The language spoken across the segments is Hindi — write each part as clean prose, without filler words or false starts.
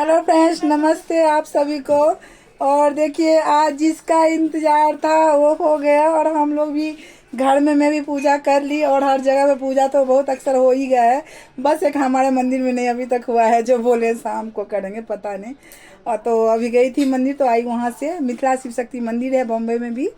हेलो फ्रेंड्स, नमस्ते आप सभी को। और देखिए, आज जिसका इंतजार था वो हो गया और हम लोग भी घर में मैं भी पूजा कर ली। और हर जगह पे पूजा तो बहुत अक्सर हो ही गया है, बस एक हमारे मंदिर में नहीं अभी तक हुआ है, जो बोले शाम को करेंगे पता नहीं। और तो अभी गई थी मंदिर, तो आई वहाँ से। मिथिला शिव शक्ति मंदिर है बॉम्बे में भी।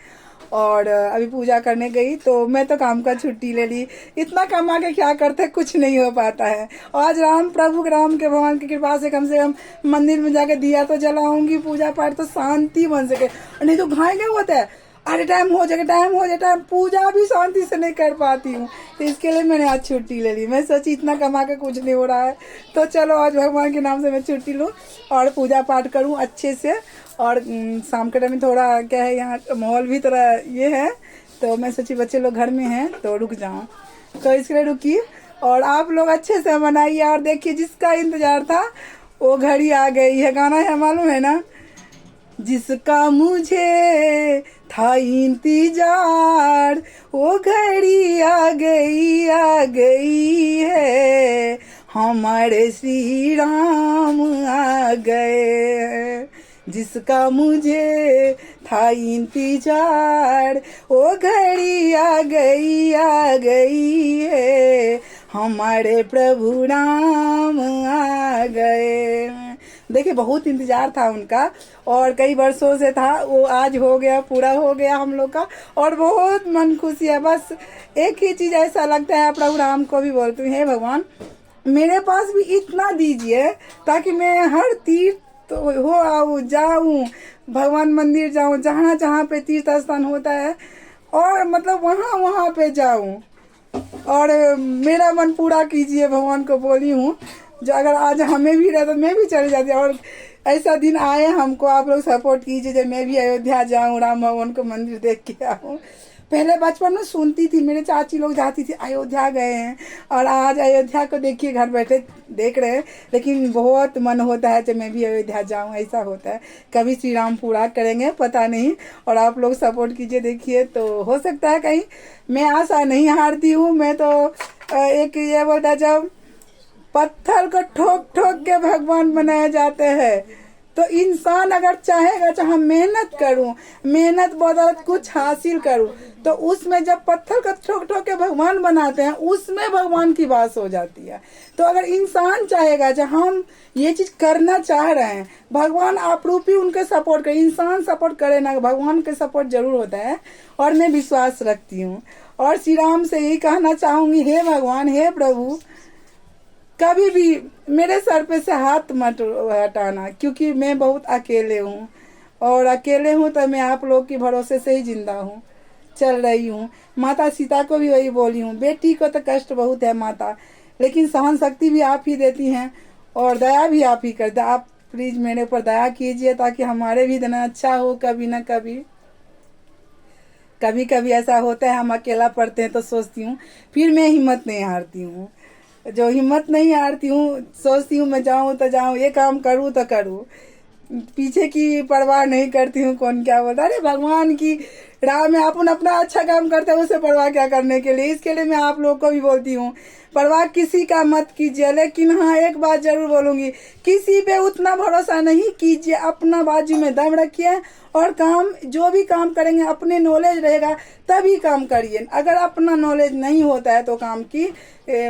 और अभी पूजा करने गई तो मैं तो काम का छुट्टी ले ली। इतना कमा के क्या करते, कुछ नहीं हो पाता है। आज राम प्रभु राम के भगवान की कृपा से कम मंदिर में जाके दिया तो जलाऊंगी, पूजा पाठ तो शांति बन सके। नहीं तो घाय क्या होता है, अरे टाइम हो जाएगा, टाइम हो जाए, टाइम पूजा भी शांति से नहीं कर पाती हूँ। तो इसके लिए मैंने आज छुट्टी ले ली। मैं सोची इतना कमा के कुछ नहीं हो रहा है, तो चलो आज भगवान के नाम से मैं छुट्टी लूँ और पूजा पाठ करूँ अच्छे से। और शाम के टाइम में थोड़ा क्या है, यहाँ माहौल भी थोड़ा ये है, तो मैं सोची बच्चे लोग घर में हैं तो रुक जाऊँ, तो इसके लिए रुकी। और आप लोग अच्छे से मनाइए। और देखिए, जिसका इंतजार था वो घड़ी आ गई है। गाना है, मालूम है ना, जिसका मुझे था इंतजार वो घड़ी आ गई है, हमारे श्री राम आ गए। जिसका मुझे था इंतजार वो घड़ी आ गई है, हमारे प्रभु राम आ गए। देखिए, बहुत इंतजार था उनका और कई वर्षों से था, वो आज हो गया, पूरा हो गया हम लोग का। और बहुत मन खुशी है। बस एक ही चीज़ ऐसा लगता है, प्रभु राम को भी बोलती हूँ, हे भगवान मेरे पास भी इतना दीजिए ताकि मैं हर तीर्थ तो हो आऊँ, जाऊँ, भगवान मंदिर जाऊँ, जहाँ जहाँ पे तीर्थ स्थान होता है, और मतलब वहाँ वहाँ पे जाऊँ। और मेरा मन पूरा कीजिए, भगवान को बोली हूँ। जो अगर आज हमें भी रहे तो मैं भी चली जाती। और ऐसा दिन आए हमको, आप लोग सपोर्ट कीजिए जब मैं भी अयोध्या जाऊँ, राम भगवान को मंदिर देख के आऊँ। पहले बचपन में सुनती थी, मेरे चाची लोग जाती थी, अयोध्या गए हैं, और आज अयोध्या को देखिए घर बैठे देख रहे हैं। लेकिन बहुत मन होता है जब मैं भी अयोध्या जाऊं, ऐसा होता है। कभी श्री राम पूरा करेंगे पता नहीं, और आप लोग सपोर्ट कीजिए। देखिए, तो हो सकता है कहीं, मैं आशा नहीं हारती हूँ। मैं तो एक ये बोलता, जब पत्थर को ठोक ठोक के भगवान बनाए जाते हैं, तो इंसान अगर चाहेगा, चाहे मेहनत करूं, मेहनत बदौलत कुछ हासिल करूं, तो उसमें जब पत्थर को ठोक ठोक के भगवान बनाते हैं, उसमें भगवान की वास हो जाती है। तो अगर इंसान चाहेगा, जब हम ये चीज करना चाह रहे हैं, भगवान आप रूपी उनके सपोर्ट करे, इंसान सपोर्ट करे ना, भगवान के सपोर्ट जरूर होता है। और मैं विश्वास रखती हूँ और श्री राम से यही कहना चाहूंगी, हे भगवान, हे प्रभु, कभी भी मेरे सर पे से हाथ मत हटाना, क्योंकि मैं बहुत अकेले हूँ। और अकेले हूँ तो मैं आप लोग के भरोसे से ही जिंदा हूँ, चल रही हूँ। माता सीता को भी वही बोली हूँ, बेटी को तो कष्ट बहुत है माता, लेकिन सहन शक्ति भी आप ही देती हैं और दया भी आप ही करते। आप प्लीज मेरे ऊपर दया कीजिए ताकि हमारे भी दिन अच्छा हो। कभी ना कभी, कभी कभी ऐसा होता है, हम अकेला पड़ते हैं तो सोचती हूँ, फिर मैं हिम्मत नहीं हारती हूँ। जो हिम्मत नहीं हारती हूँ, सोचती हूँ मैं जाऊँ तो जाऊँ, ये काम करूँ तो करूँ, पीछे की परवाह नहीं करती हूँ कौन क्या बोलता। अरे भगवान की राह में अपन अपना अच्छा काम करते हैं, उसे परवाह क्या करने के लिए। इसके लिए मैं आप लोग को भी बोलती हूँ, परवाह किसी का मत कीजिए। लेकिन हाँ, एक बात जरूर बोलूंगी, किसी पे उतना भरोसा नहीं कीजिए, अपना बाजू में दम रखिए और काम, जो भी काम करेंगे अपने नॉलेज रहेगा तभी काम करिए। अगर अपना नॉलेज नहीं होता है तो काम की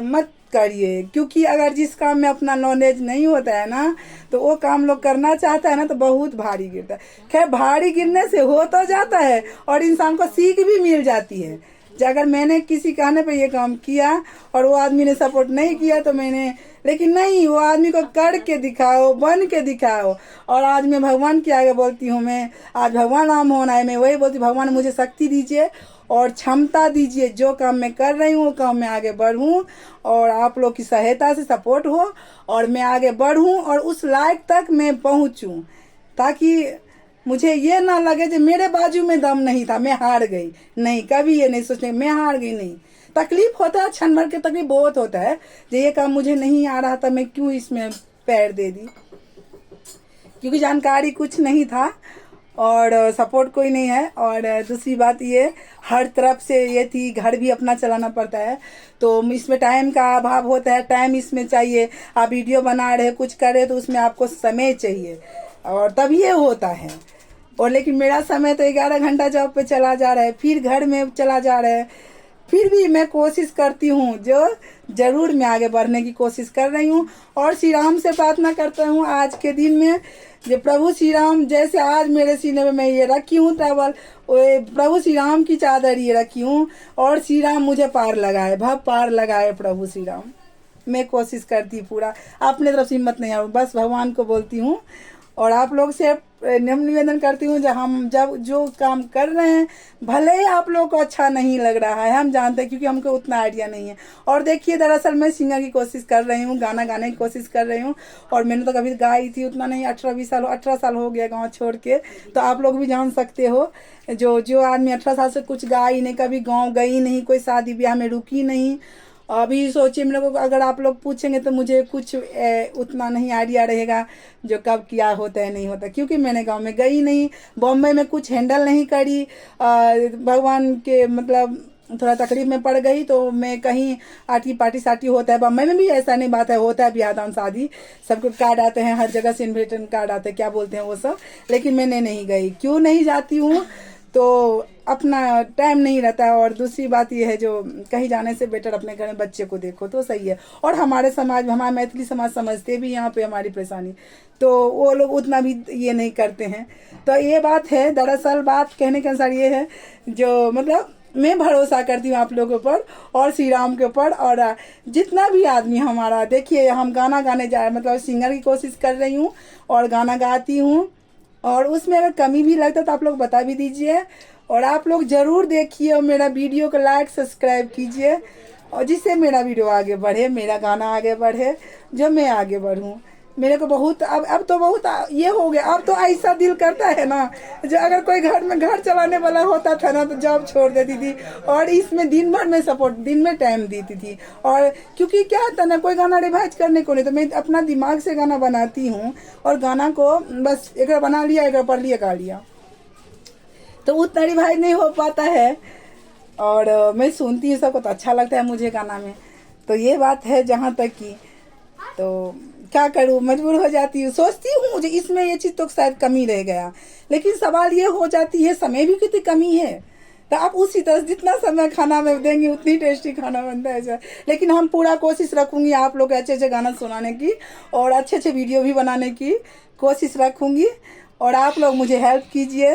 मत करिए, क्योंकि अगर जिस काम में अपना नॉलेज नहीं होता है ना, तो वो काम लोग करना चाहता है ना, तो बहुत भारी गिरता है। खैर, भारी गिरने से हो तो जाता है और इंसान को सीख भी मिल जाती है। अगर मैंने किसी कहने पे ये काम किया और वो आदमी ने सपोर्ट नहीं किया तो मैंने, लेकिन नहीं, वो आदमी को करके दिखाओ, बन के दिखाओ। और आज मैं भगवान के आगे बोलती हूँ, मैं आज भगवान राम होना है, मैं वही बोलती हूँ, भगवान मुझे शक्ति दीजिए और क्षमता दीजिए, जो काम मैं कर रही हूँ वो काम मैं आगे बढ़ूँ, और आप लोग की सहायता से सपोर्ट हो और मैं आगे बढ़ूँ और उस लायक तक मैं पहुँचूँ, ताकि मुझे ये ना लगे कि मेरे बाजू में दम नहीं था, मैं हार गई। नहीं, कभी ये नहीं सोचने मैं हार गई। नहीं, तकलीफ होता है, क्षण भर की तकलीफ बहुत होता है, जो ये काम मुझे नहीं आ रहा था, मैं क्यों इसमें पैर दे दी, क्योंकि जानकारी कुछ नहीं था। और सपोर्ट कोई नहीं है। और दूसरी बात ये, हर तरफ से ये थी, घर भी अपना चलाना पड़ता है, तो इसमें टाइम का अभाव होता है। टाइम इसमें चाहिए, आप वीडियो बना रहे कुछ कर रहे तो उसमें आपको समय चाहिए, और तब ये होता है। और लेकिन मेरा समय तो 11 घंटा जॉब पे चला जा रहा है, फिर घर में चला जा रहा है। फिर भी मैं कोशिश करती हूँ, जो जरूर मैं आगे बढ़ने की कोशिश कर रही हूँ। और श्री राम से प्रार्थना करता हूँ आज के दिन में, जो प्रभु श्री राम, जैसे आज मेरे सीने में मैं ये रखी हूँ टॉवल, प्रभु श्री राम की चादर ये रखी हूँ, और श्री राम मुझे पार लगाए, भव पार लगाए प्रभु श्री राम। मैं कोशिश करती पूरा, अपने तरफ से हिम्मत नहीं आ, बस भगवान को बोलती हूँ। और आप लोग से निवेदन करती हूँ, जब जो काम कर रहे हैं, भले ही आप लोग को अच्छा नहीं लग रहा है, हम जानते हैं, क्योंकि हमको उतना आइडिया नहीं है। और देखिए, दरअसल मैं सिंगर की कोशिश कर रही हूँ, गाना गाने की कोशिश कर रही हूँ। और मैंने तो कभी गाई थी उतना नहीं, 18 साल हो गया गाँव छोड़ के। तो आप लोग भी जान सकते हो, जो आदमी 18 साल से कुछ गाई नहीं, कभी गाँव गई नहीं, कोई शादी ब्याह में रुकी नहीं। अभी सोचिए, मेरे को अगर आप लोग पूछेंगे तो मुझे कुछ उतना नहीं आइडिया रहेगा जो कब क्या होता है नहीं होता, क्योंकि मैंने गांव में गई नहीं, बॉम्बे में कुछ हैंडल नहीं करी। भगवान के मतलब थोड़ा तकलीफ में पड़ गई, तो मैं कहीं आटी पार्टी साटी होता है बम्बई में भी, ऐसा नहीं बात है, होता है ब्याह दान शादी, सबको कार्ड आते हैं, हर जगह से इन्विटेशन कार्ड आते हैं, क्या बोलते हैं वो सब। लेकिन मैंने नहीं गई, क्यों नहीं जाती हूँ, तो अपना टाइम नहीं रहता है। और दूसरी बात ये है, जो कहीं जाने से बेटर अपने घर में बच्चे को देखो तो सही है। और हमारे समाज में, हमारा मैथिली समाज समझते भी यहाँ पे हमारी परेशानी, तो वो लोग उतना भी ये नहीं करते हैं। तो ये बात है, दरअसल बात कहने के अनुसार ये है, जो मतलब मैं भरोसा करती हूँ आप लोगों पर और श्री राम के ऊपर। और जितना भी आदमी हमारा, देखिए हम गाना गाने जा, मतलब सिंगर की कोशिश कर रही हूँ और गाना गाती हूँ, और उसमें अगर कमी भी लगता है तो आप लोग बता भी दीजिए। और आप लोग ज़रूर देखिए और मेरा वीडियो को लाइक सब्सक्राइब कीजिए, और जिससे मेरा वीडियो आगे बढ़े, मेरा गाना आगे बढ़े, जो मैं आगे बढ़ूँ। मेरे को बहुत अब तो बहुत ये हो गया, अब तो ऐसा दिल करता है ना, जो अगर कोई घर में घर चलाने वाला होता था ना, तो जॉब छोड़ देती थी, और इसमें दिन भर में सपोर्ट, दिन में टाइम देती थी। और क्योंकि क्या होता ना, कोई गाना रिवाइज करने को नहीं, तो मैं अपना दिमाग से गाना बनाती हूँ, और गाना को बस एक बार बना लिया, एक बार पढ़ लिया, गा लिया, तो उतना रिवाइज नहीं हो पाता है। और मैं सुनती हूँ, सबको तो अच्छा लगता है मुझे गाना में। तो ये बात है जहाँ तक की, तो क्या करूँ, मजबूर हो जाती हूँ, सोचती हूँ मुझे इसमें ये चीज़ तो शायद कमी रह गया, लेकिन सवाल ये हो जाती है, समय भी कितनी कमी है। तो आप उसी तरह जितना समय खाना में देंगे उतनी टेस्टी खाना बनता है। लेकिन हम पूरा कोशिश रखूंगी आप लोग अच्छे अच्छे गाना सुनाने की, और अच्छे अच्छे वीडियो भी बनाने की कोशिश रखूंगी। और आप लोग मुझे हेल्प कीजिए,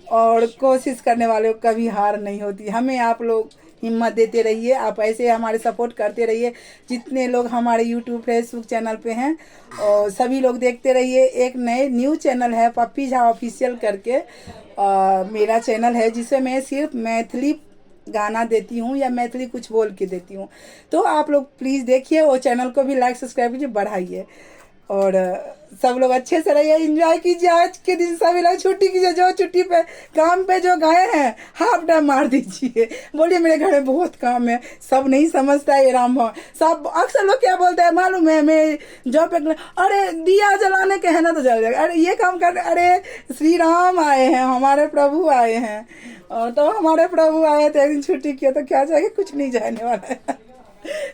और कोशिश करने वाले को कभी हार नहीं होती। हमें आप लोग हिम्मत देते रहिए, आप ऐसे हमारे सपोर्ट करते रहिए। जितने लोग हमारे यूट्यूब फेसबुक चैनल पे हैं, और सभी लोग देखते रहिए। एक नए न्यू चैनल है पप्पी झा ऑफिशियल करके, मेरा चैनल है, जिसे मैं सिर्फ मैथिली गाना देती हूँ या मैथिली कुछ बोल के देती हूँ। तो आप लोग प्लीज़ देखिए, वो चैनल को भी लाइक सब्सक्राइब कीजिए, बढ़ाइए, और सब लोग अच्छे से रहिए, एंजॉय कीजिए। आज के दिन सभी लोग छुट्टी कीजिए, जो छुट्टी पे काम पे जो गए हैं हाफ डे मार दीजिए, बोलिए मेरे घर में बहुत काम है। सब नहीं समझता है ये राम भगवान, सब अक्सर लोग क्या बोलते हैं मालूम है, मैं जॉब पे, अरे दिया जलाने के है ना तो जल जाएगा, अरे ये काम कर, अरे श्री राम आए हैं, हमारे प्रभु आए हैं, और तो हमारे प्रभु आए थे, एक दिन छुट्टी किया तो क्या जाएगा, कुछ नहीं जाने वाला है।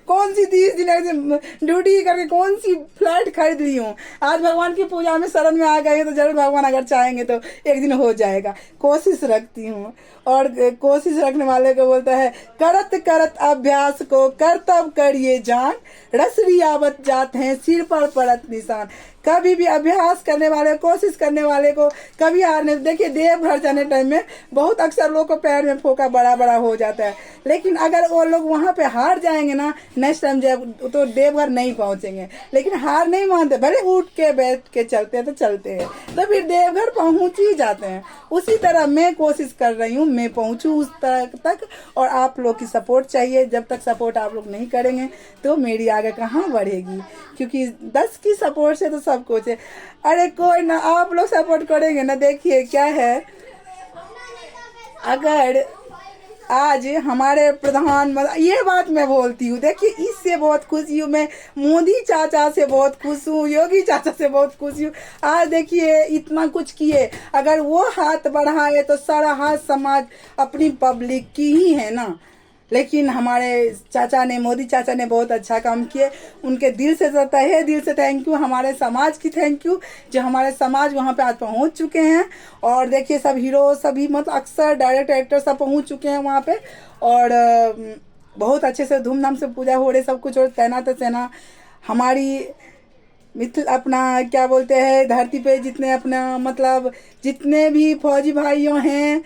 कौन सी 30 दिन ड्यूटी करके कौन सी फ्लाइट खरीद ली हूँ। आज भगवान की पूजा में शरण में आ गए, तो जरूर भगवान अगर चाहेंगे तो एक दिन हो जाएगा। कोशिश रखती हूँ, और कोशिश रखने वाले को बोलता है, करत करत अभ्यास को करतब करिए जान, रसरी आवत जात हैं सिर पर पड़त निशान। कभी भी अभ्यास करने वाले, कोशिश करने वाले को कभी हार नहीं। देखिए देवघर जाने टाइम में बहुत अक्सर लोगों को पैर में फोका बड़ा बड़ा हो जाता है, लेकिन अगर वो लोग वहाँ पे हार जाएंगे ना, नेक्स्ट टाइम जब तो देवघर नहीं पहुँचेंगे। लेकिन हार नहीं मानते, भले उठ के बैठ के चलते हैं तो चलते हैं, तो फिर देवघर पहुँच ही जाते हैं। उसी तरह मैं कोशिश कर रही हूँ, मैं पहुँचूँ उस तक, और आप लोग की सपोर्ट चाहिए। जब तक सपोर्ट आप लोग नहीं करेंगे तो मेरी आगे कहाँ बढ़ेगी, क्योंकि 10 की सपोर्ट से तो सब कुछ है। अरे कोई ना, आप लोग सपोर्ट करेंगे ना, देखिए क्या है, अगर आज हमारे ये बात मैं बोलती हूँ, देखिए इससे बहुत खुशी हूँ मैं, मोदी चाचा से बहुत खुश हूँ, योगी चाचा से बहुत खुशी हूँ। आज देखिए इतना कुछ किए, अगर वो हाथ बढ़ाए तो सारा हाथ समाज अपनी पब्लिक की ही है ना। लेकिन हमारे चाचा ने, मोदी चाचा ने बहुत अच्छा काम किए, उनके दिल से तहे दिल से थैंक यू। हमारे समाज की थैंक यू, जो हमारे समाज वहाँ पे आज पहुँच चुके हैं। और देखिए सब हीरो सभी मतलब अक्सर डायरेक्टर एक्टर सब पहुँच चुके हैं वहाँ पे, और बहुत अच्छे से धूमधाम से पूजा हो रही सब कुछ। और तैनात सेना हमारी मिथिल अपना क्या बोलते हैं, धरती पे जितने अपना मतलब जितने भी फौजी भाइयों हैं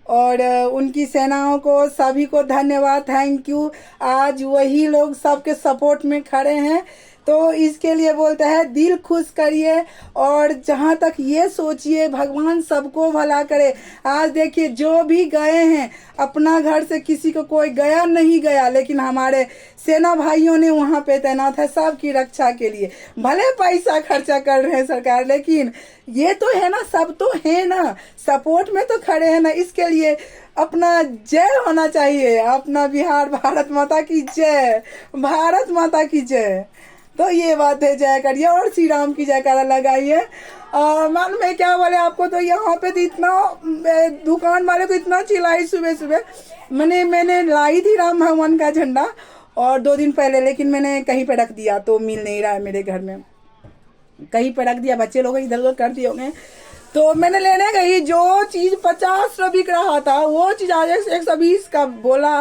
और उनकी सेनाओं को सभी को धन्यवाद, थैंक यू। आज वही लोग सबके सपोर्ट में खड़े हैं, तो इसके लिए बोलते हैं दिल खुश करिए और जहाँ तक ये सोचिए भगवान सबको भला करे। आज देखिए जो भी गए हैं अपना घर से, किसी को कोई गया नहीं गया, लेकिन हमारे सेना भाइयों ने वहाँ पे तैनात है सबकी रक्षा के लिए। भले पैसा खर्चा कर रहे हैं सरकार, लेकिन ये तो है ना, सब तो है ना, सपोर्ट में तो खड़े हैं ना। इसके लिए अपना जय होना चाहिए, अपना बिहार, भारत माता की जय, भारत माता की जय। तो ये बात है, जय करिए और श्री राम की जयकारा लगाइए। मालूम है क्या बोले आपको, तो यहाँ पे तो इतना दुकान वाले को इतना चिल्लाई सुबह सुबह। मैंने लाई थी राम भगवान का झंडा और 2 दिन पहले, लेकिन मैंने कहीं पे रख दिया तो मिल नहीं रहा है मेरे घर में, कहीं पे रख दिया, बच्चे लोग इधर उधर कर दिए होंगे। तो मैंने लेने गई, जो चीज 50 का बिक रहा था वो चीज आज 120 का बोला।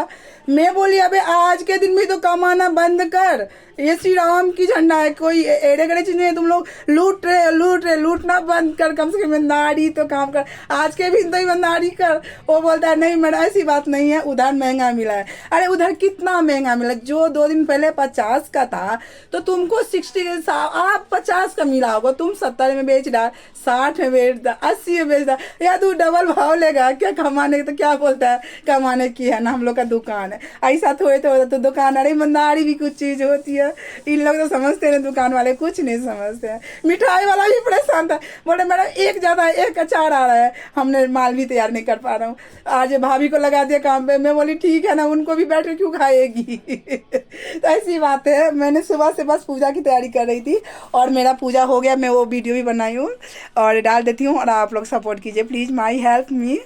मैं बोली अबे आज के दिन में तो कमाना बंद कर, ये श्री राम की झंडा है, कोई एड़े गड़े चीज नहीं है, तुम लोग लूट रहे, लूटना बंद कर, कम से कम ईमानदारी तो काम कर, आज के भी तो ईमानदारी कर। वो बोलता है नहीं मैडम ऐसी बात नहीं है, उधर महंगा मिला है। अरे उधर कितना महंगा मिला, जो 2 दिन पहले 50 का था तो तुमको 60 आप 50 का मिला होगा, तुम 70 में बेच रहा, 60 में बेच रहा, 80 में बेच रहा, या तू डबल भाव लेगा क्या कमाने, तो क्या बोलता है कमाने की है ना, हम लोग का दुकान है। ऐसा थोड़े तो दुकान, अरे ईमानदारी भी कुछ चीज होती है। इन लोग तो समझते हैं, दुकान वाले कुछ नहीं समझते हैं। मिठाई वाला भी परेशान था, बोले मैडम एक ज्यादा एक अचार आ रहा है, हमने माल भी तैयार नहीं कर पा रहा हूँ। आज भाभी को लगा दिया काम पे, मैं बोली ठीक है ना, उनको भी बैठ क्यों खाएगी। तो ऐसी बात है। मैंने सुबह से बस पूजा की तैयारी कर रही थी और मेरा पूजा हो गया, मैं वो वीडियो भी बनाई हूँ और डाल देती हूँ, और आप लोग सपोर्ट कीजिए प्लीज, माई हेल्प मी।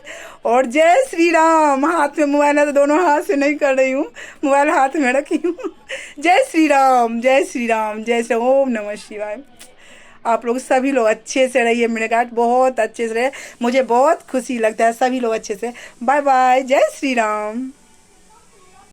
और जय श्री राम। हाथ में मोबाइल है तो दोनों हाथ से नहीं कर रही हूँ, मोबाइल हाथ में रखी हूँ। जय श्री राम, जय श्री राम, जय श्री ओम नमः शिवाय। आप लोग सभी लोग अच्छे से रहिए, मेरे घाट बहुत अच्छे से रहे, मुझे बहुत खुशी लगता है, सभी लोग अच्छे से। बाय बाय, जय श्री राम।